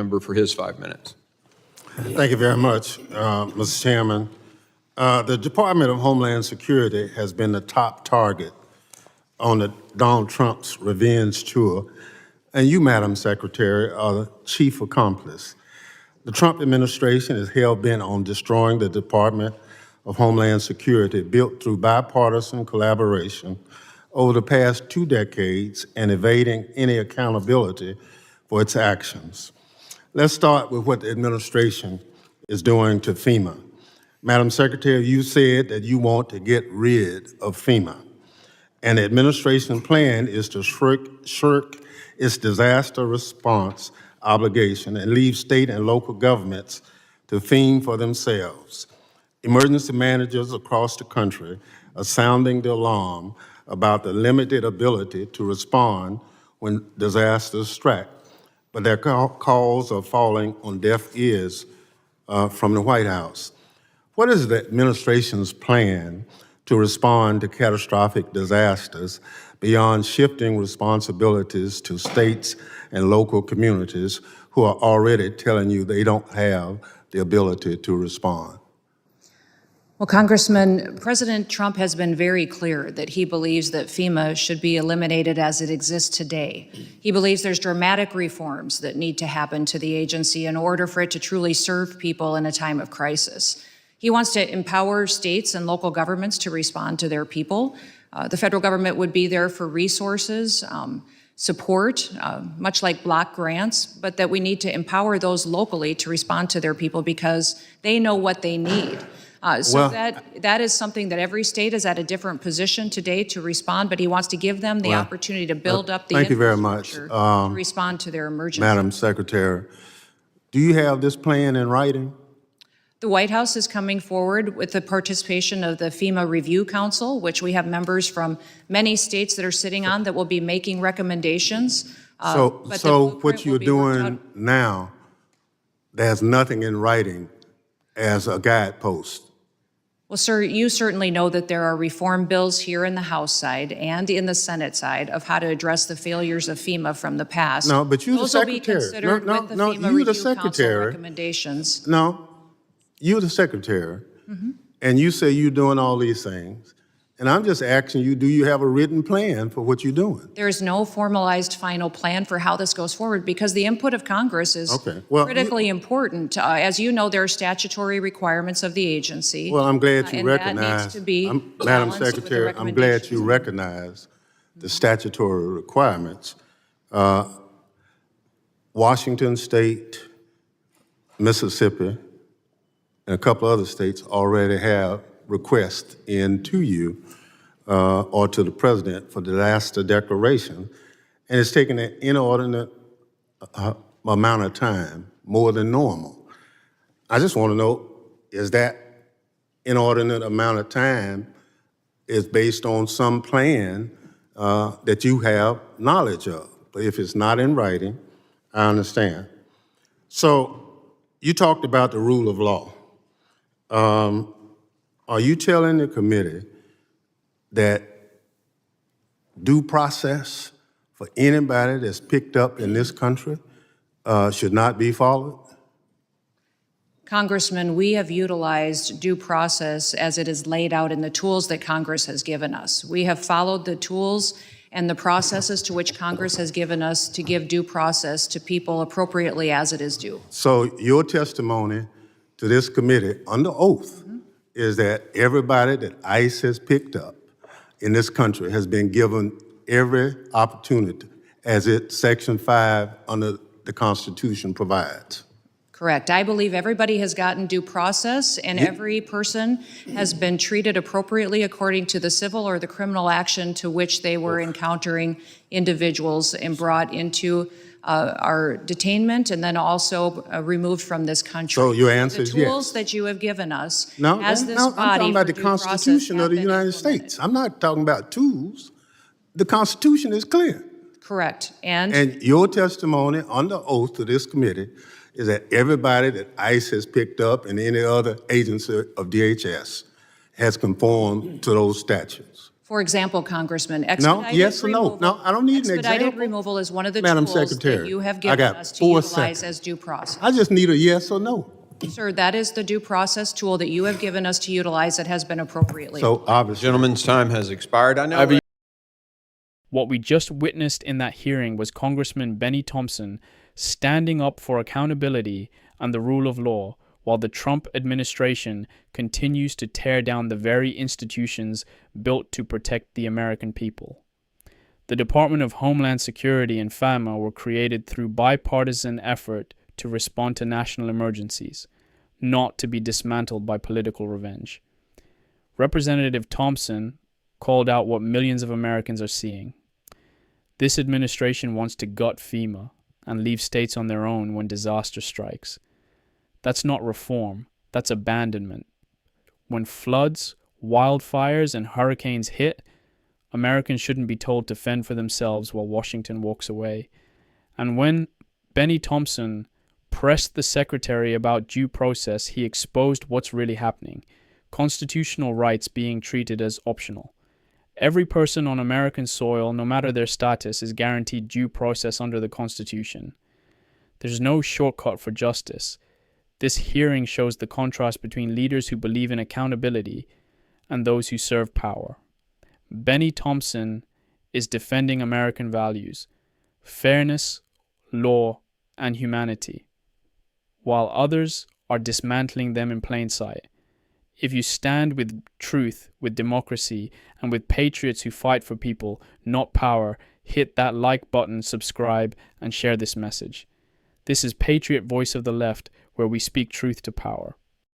member for his 5 minutes. Thank you very much, Mr. Chairman. The Department of Homeland Security has been the top target on the Donald Trump's revenge tour, and you, Madam Secretary, are the chief accomplice. The Trump administration is hell-bent on destroying the Department of Homeland Security, built through bipartisan collaboration over the past 2 decades and evading any accountability for its actions. Let's start with what the administration is doing to FEMA. Madam Secretary, you said that you want to get rid of FEMA, and the administration plan is to shirk its disaster response obligation and leave state and local governments to fend for themselves. Emergency managers across the country are sounding the alarm about the limited ability to respond when disasters strike, but their calls are falling on deaf ears from the White House. What is the administration's plan to respond to catastrophic disasters beyond shifting responsibilities to states and local communities who are already telling you they don't have the ability to respond? Well, Congressman, President Trump has been very clear that he believes that FEMA should be eliminated as it exists today. He believes there's dramatic reforms that need to happen to the agency in order for it to truly serve people in a time of crisis. He wants to empower states and local governments to respond to their people. The federal government would be there for resources, support, much like block grants, but that we need to empower those locally to respond to their people because they know what they need. That is something that every state is at a different position today to respond, but he wants to give them the opportunity to build up the infrastructure to respond to their emergency. Madam Secretary, do you have this plan in writing? The White House is coming forward with the participation of the FEMA Review Council, which we have members from many states that are sitting on that will be making recommendations. So what you're doing now, there's nothing in writing as a guidepost? Well, sir, you certainly know that there are reform bills here in the House side and in the Senate side of how to address the failures of FEMA from the past. No, but you're the Those will be secretary. considered with the FEMA Review Council recommendations. No, you're the secretary, and you say you're doing all these things. And I'm just asking you, do you have a written plan for what you're doing? There is no formalized final plan for how this goes forward because the input of Congress is critically important. As you know, there are statutory requirements of the agency. Well, I'm glad you recognize, that needs to be Madam balanced with the Secretary, I'm glad you recognize the statutory requirements. Washington State, Mississippi, and a couple other states already have requests in to you or to the president for disaster declaration, and it's taken an inordinate amount of time, more than normal. I just want to know, is that inordinate amount of time is based on some plan that you have knowledge of? But if it's not in writing, I understand. So you talked about the rule of law. Are you telling the committee that due process for anybody that's picked up in this country should not be followed? Congressman, we have utilized due process as it is laid out in the tools that Congress has given us. We have followed the tools and the processes to which Congress has given us to give due process to people appropriately as it is due. So your testimony to this committee under oath is that everybody that ICE has picked up in this country has been given every opportunity as Section 5 under the Constitution provides. Correct. I believe everybody has gotten due process and every person has been treated appropriately according to the civil or the criminal action to which they were encountering individuals and brought into our detainment and then also removed from this country. So your answer is yes. The tools that you have given us as this I'm body talking about the for due process Constitution of the have been United implemented. States. I'm not talking about tools. The Constitution is clear. Correct. And your testimony under oath to this committee is that everybody that ICE has picked up and any other agency of DHS has conformed to those statutes. For example, Congressman, No, yes or no? No, I don't need an expedited example. removal is one of the Madam tools that Secretary, you have I given got us to 4 utilize seconds. as due process. I just need a yes or no. Sir, that is the due process tool that you have given us to utilize that has been appropriately. So obviously. Gentleman's time has expired. I know. What we just witnessed in that hearing was Congressman Bennie Thompson standing up for accountability and the rule of law, while the Trump administration continues to tear down the very institutions built to protect the American people. The Department of Homeland Security and FEMA were created through bipartisan effort to respond to national emergencies, not to be dismantled by political revenge. Representative Thompson called out what millions of Americans are seeing. This administration wants to gut FEMA and leave states on their own when disaster strikes. That's not reform, that's abandonment. When floods, wildfires, and hurricanes hit, Americans shouldn't be told to fend for themselves while Washington walks away. And when Bennie Thompson pressed the secretary about due process, he exposed what's really happening: constitutional rights being treated as optional. Every person on American soil, no matter their status, is guaranteed due process under the Constitution. There's no shortcut for justice. This hearing shows the contrast between leaders who believe in accountability and those who serve power. Bennie Thompson is defending American values, fairness, law, and humanity, while others are dismantling them in plain sight. If you stand with truth, with democracy, and with patriots who fight for people, not power, hit that like button, subscribe, and share this message. This is Patriot Voice of the Left, where we speak truth to power.